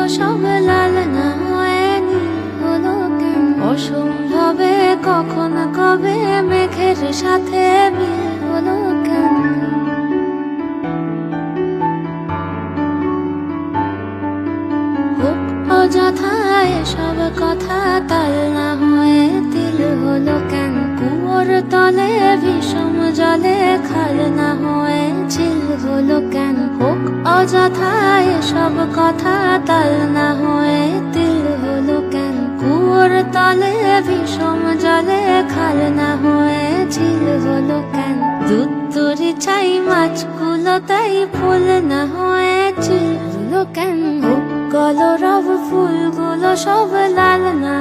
সব লাল না হয়ে নীল হলো কেন? অসম্ভবে কখন কবে মেঘের সাথে মিল হলো কেন? হোক অযথা এসব কথা, তাল না হয়ে তিল হলো কেন? কুয়োর তলে বিষম জলে খাল না হয়ে ঝিল হলো কেন? হোক অযথা এসব কথা, তাল না হয়ে তিল হলো কেন? কুয়োর তলে বিষম জলে খাল না হয়ে ঝিল হলো কেন? দুধ তরি চাই মাছগুলো তাই ফুল না হয়ে চিল হলো কেন? হোক কলরব ফুলগুলো সব লাল না